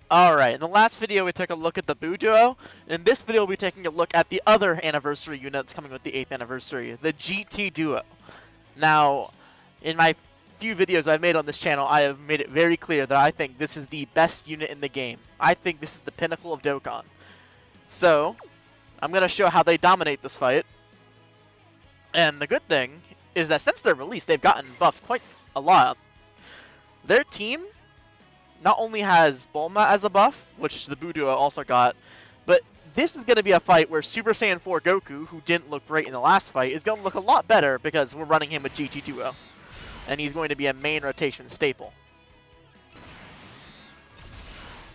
Alright, in the last video we took a look at the Boo Duo. In this video we'll be taking a look at the other anniversary unit that's coming with the 8th anniversary, the GT Duo. Now, in my few videos I've made on this channel, I have made it very clear that I think this is the best unit in the game. I think this is the pinnacle of Dokkan. So, I'm going to show how they dominate this fight. And the good thing is that since their release, they've gotten buffed quite a lot. Their team not only has Bulma as a buff, which the Boo Duo also got, but this is going to be a fight where Super Saiyan 4 Goku, who didn't look great in the last fight, is going to look a lot better because we're running him with GT Duo. And he's going to be a main rotation staple.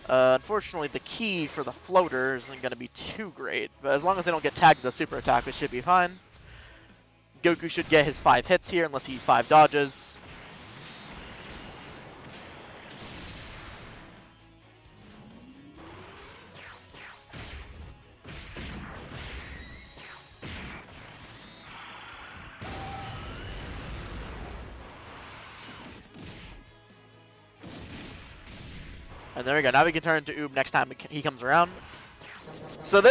Unfortunately, the key for the floater isn't going to be too great, but as long as they don't get tagged with the super attack, it should be fine. Goku should get his 5 hits here unless he 5 dodges. And there we go. Now we can turn into Oob next time he comes around. So the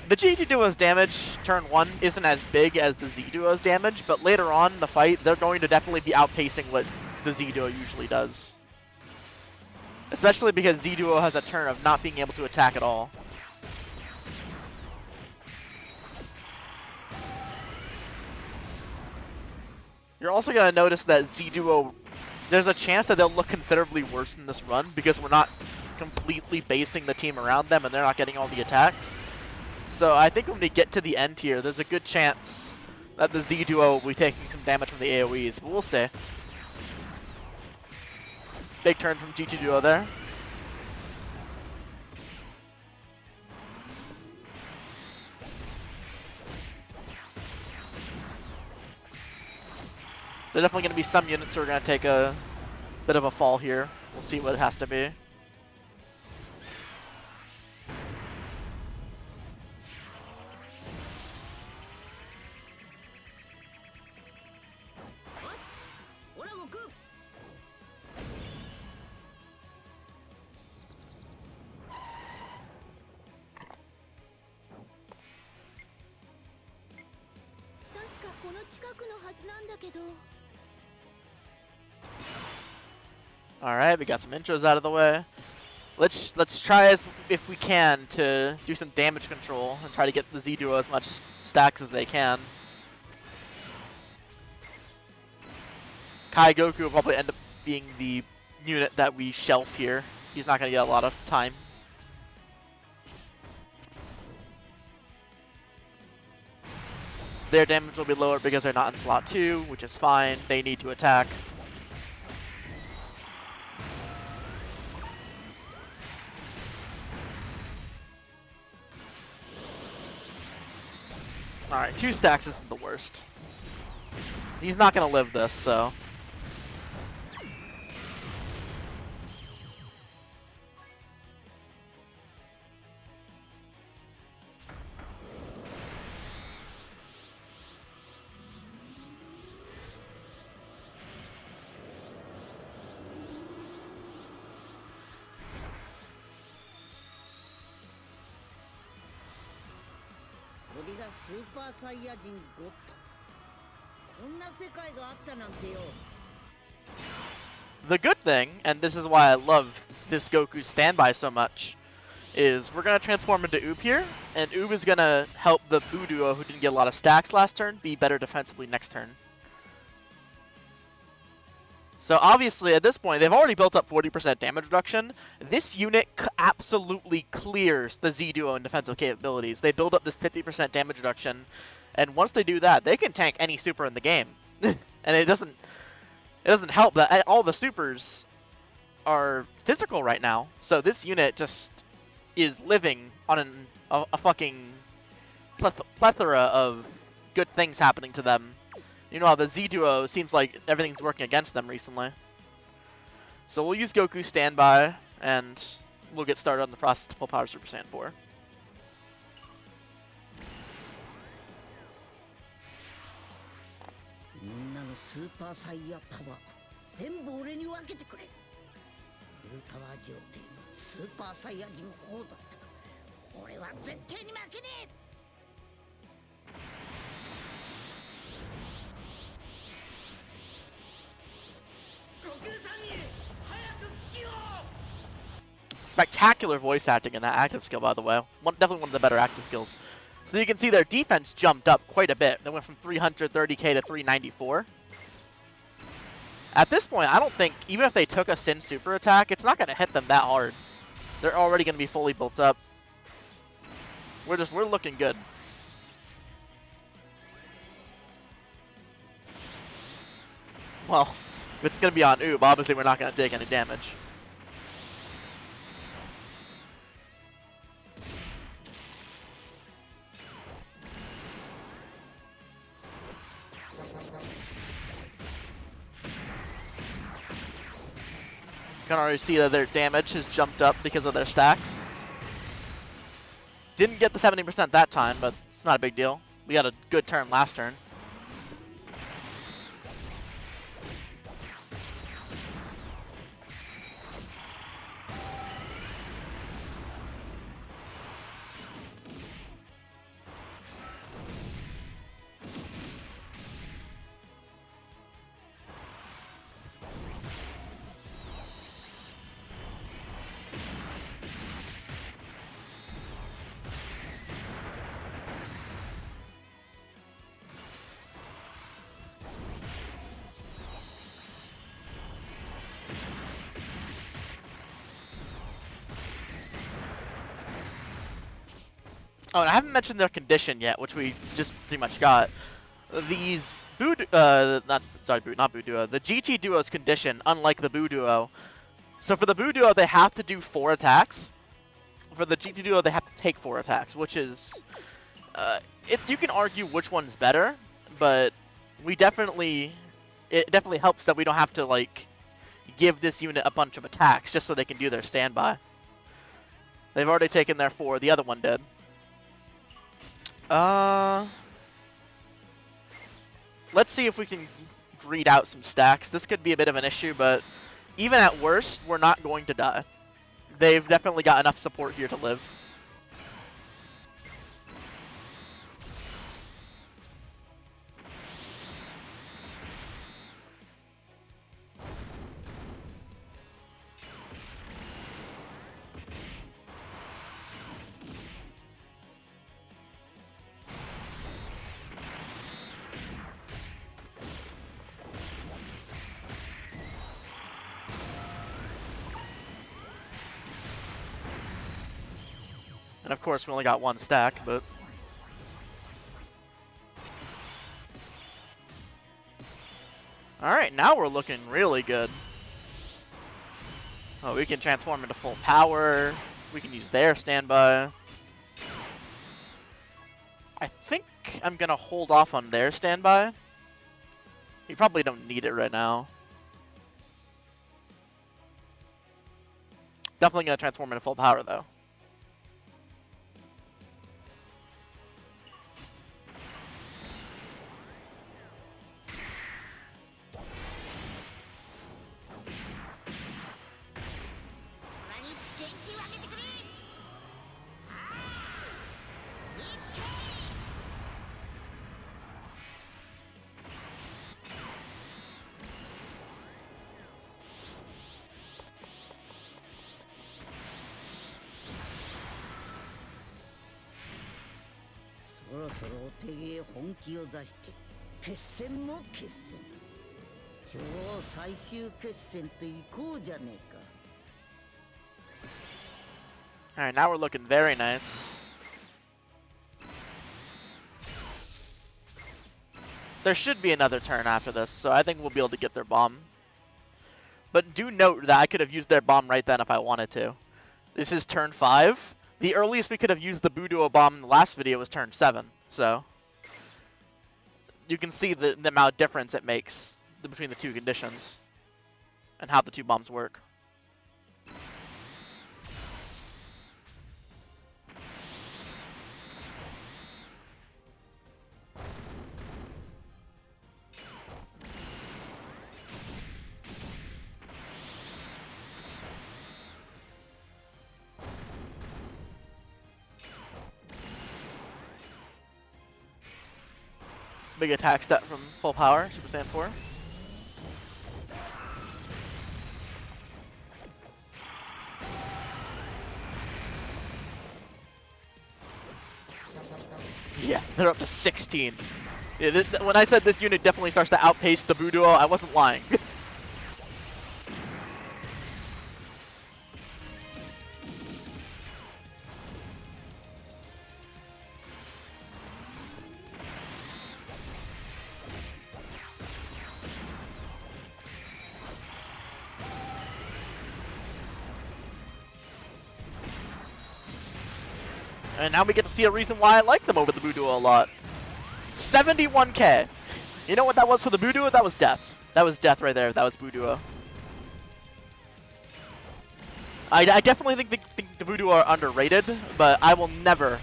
GT Duo's damage, turn 1, isn't as big as the Z Duo's damage, but later on in the fight, they're going to definitely be outpacing what the Z Duo usually does. Especially because Z Duo has a turn of not being able to attack at all. You're also going to notice that Z Duo, there's a chance that they'll look considerably worse in this run because we're not completely basing the team around them and they're not getting all the attacks. So I think when we get to the end here, there's a good chance that the Z Duo will be taking some damage from the AoEs, but we'll see. Big turn from GT Duo there. There's definitely going to be some units who are going to take a bit of a fall here. We'll see what it has to be. Alright, we got some intros out of the way. Let's try as if we can to do some damage control and try to get the Z Duo as much stacks as they can. Kai Goku will probably end up being the unit that we shelf here. He's not going to get a lot of time. Their damage will be lower because they're not in slot 2, which is fine. They need to attack. Alright, 2 stacks isn't the worst. He's not going to live this, so. The good thing, and this is why I love this Goku standby so much, is we're going to transform into Oob here, and Oob is going to help the Boo Duo, who didn't get a lot of stacks last turn, be better defensively next turn. So obviously, at this point, they've already built up 40% damage reduction. This unit absolutely clears the Z Duo in defensive capabilities. They build up this 50% damage reduction, and once they do that, they can tank any super in the game. And it doesn't help that all the supers are physical right now. So this unit just is living on a fucking plethora of good things happening to them. You know how the Z Duo seems like everything's working against them recently. So we'll use Goku standby, and we'll get started on the process to full power Super Saiyan 4. ルタワー状態のスーパーサイヤ人砲だった。俺は絶対に負けねえ。Spectacular voice acting in that active skill, by the way. Definitely one of the better active skills. So you can see their defense jumped up quite a bit. They went from 330k to 394. At this point, I don't think, even if they took a Sin super attack, it's not going to hit them that hard. They're already going to be fully built up. We're looking good. Well, if it's going to be on Oob, obviously we're not going to take any damage. You can already see that their damage has jumped up because of their stacks. Didn't get the 70% that time, but it's not a big deal. We had a good turn last turn. Oh, and I haven't mentioned their condition yet, which we just pretty much got. These not Boo Duo. The GT Duo's condition, unlike the Boo Duo. So for the Boo Duo, they have to do 4 attacks. For the GT Duo, they have to take 4 attacks, which is, you can argue which one's better, but it definitely helps that we don't have to like give this unit a bunch of attacks just so they can do their standby. They've already taken their 4. The other one did. Let's see if we can greed out some stacks. This could be a bit of an issue, but even at worst, we're not going to die. They've definitely got enough support here to live. And of course, we only got 1 stack, but... Alright, now we're looking really good. Oh, we can transform into full power. We can use their standby. I think I'm going to hold off on their standby. You probably don't need it right now. Definitely going to transform into full power, though. Alright, now we're looking very nice. There should be another turn after this, so I think we'll be able to get their bomb. But do note that I could have used their bomb right then if I wanted to. This is turn 5. The earliest we could have used the Boo Duo bomb in the last video was turn 7, so... You can see the amount of difference it makes between the 2 conditions and how the 2 bombs work. Big attack step from full power, Super Saiyan 4. Yeah, they're up to 16. Yeah, when I said this unit definitely starts to outpace the Buu Duo, I wasn't lying. And now we get to see a reason why I like them over the Buu Duo a lot. 71k. You know what that was for the Buu Duo? That was death. That was death right there. That was Buu Duo. I definitely think the Buu Duo are underrated, but I will never,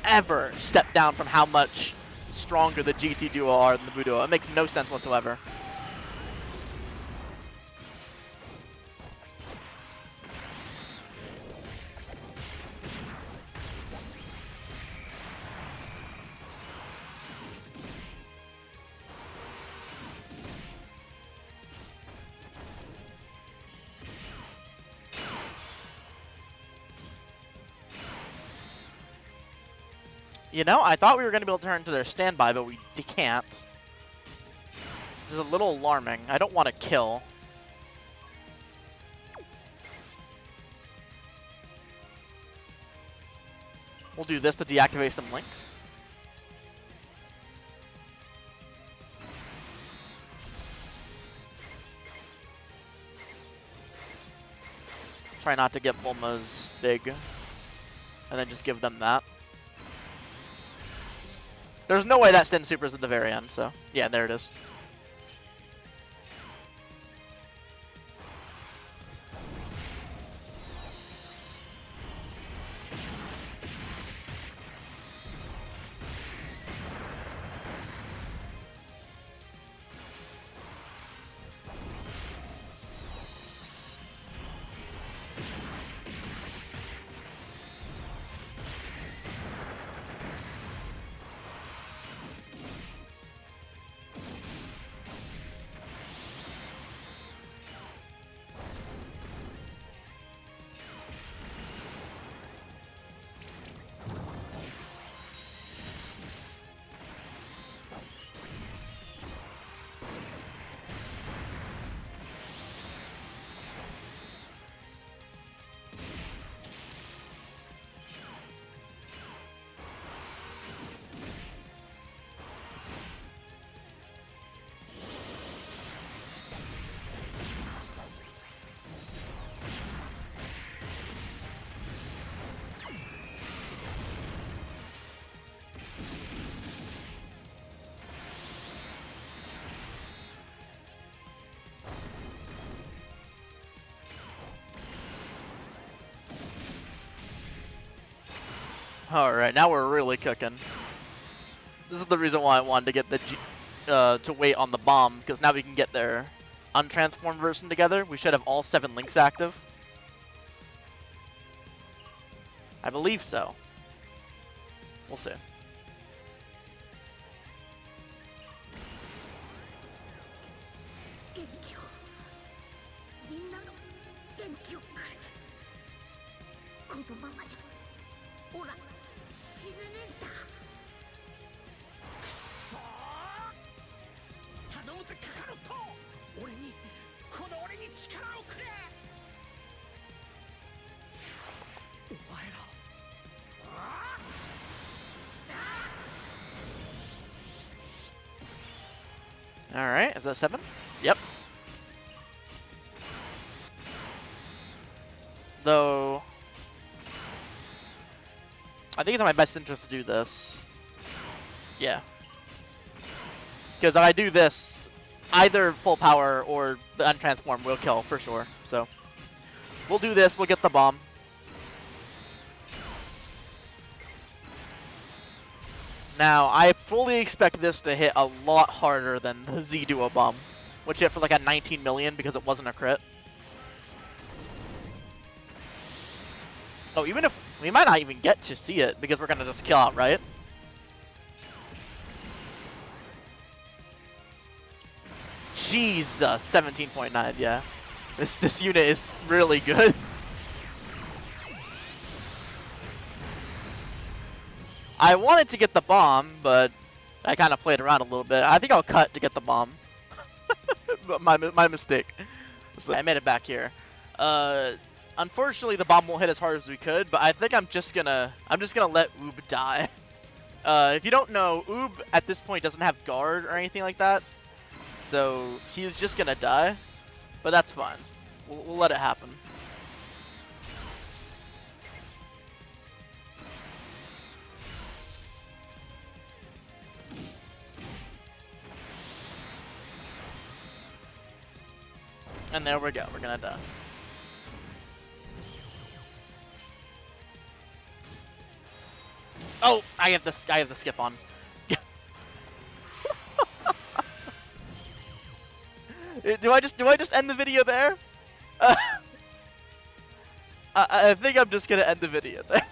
ever step down from how much stronger the GT Duo are than the Buu Duo. It makes no sense whatsoever. You know, I thought we were going to be able to turn to their standby, but we can't. This is a little alarming. I don't want to kill. We'll do this to deactivate some links. Try not to get Bulma's big. And then just give them that. There's no way that Sin Super's at the very end, so yeah, there it is. Alright, now we're really cooking. This is the reason why I wanted to get the to wait on the bomb, because now we can get their untransformed version together. We should have all 7 links active. I believe so. We'll see. Alright, is that 7? Yep. Though, I think it's in my best interest to do this. Yeah. Because if I do this, either full power or the untransform will kill for sure. So, we'll do this, we'll get the bomb. Now, I fully expect this to hit a lot harder than the Z Duo bomb, which hit for like a 19 million because it wasn't a crit. Oh, even if we might not even get to see it because we're gonna just kill out, right? Jesus, 17.9, yeah. This unit is really good. I wanted to get the bomb, but I kind of played around a little bit. I think I'll cut to get the bomb. But my mistake. So I made it back here. Unfortunately, the bomb won't hit as hard as we could, but I think I'm just gonna let Oob die. If you don't know, Oob at this point doesn't have guard or anything like that, so he's just gonna die. But that's fine. We'll let it happen. And there we go. We're gonna die. Oh, I have the skip on. Do I just end the video there? I think I'm just gonna end the video there.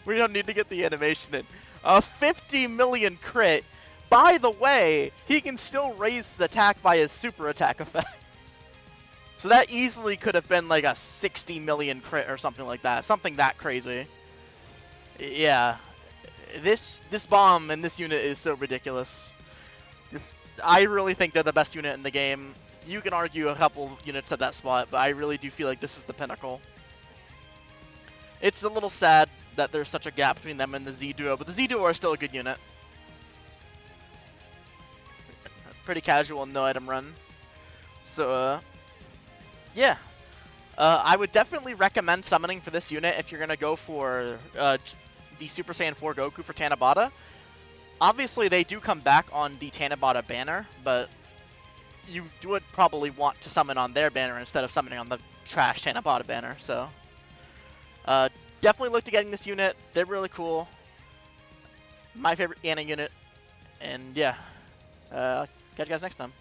We don't need to get the animation in. A 50 million crit. By the way, he can still raise his attack by his super attack effect. So that easily could have been like a 60 million crit or something like that. Something that crazy. Yeah. This bomb and this unit is so ridiculous. I really think they're the best unit in the game. You can argue a couple units at that spot, but I really do feel like this is the pinnacle. It's a little sad that there's such a gap between them and the Z Duo, but the Z Duo are still a good unit. Pretty casual, no item run. So, yeah. I would definitely recommend summoning for this unit if you're going to go for the Super Saiyan 4 Goku for Tanabata. Obviously, they do come back on the Tanabata banner, but you would probably want to summon on their banner instead of summoning on the trash Tanabata banner. So, definitely look to getting this unit. They're really cool. My favorite Anni unit. And yeah, catch you guys next time.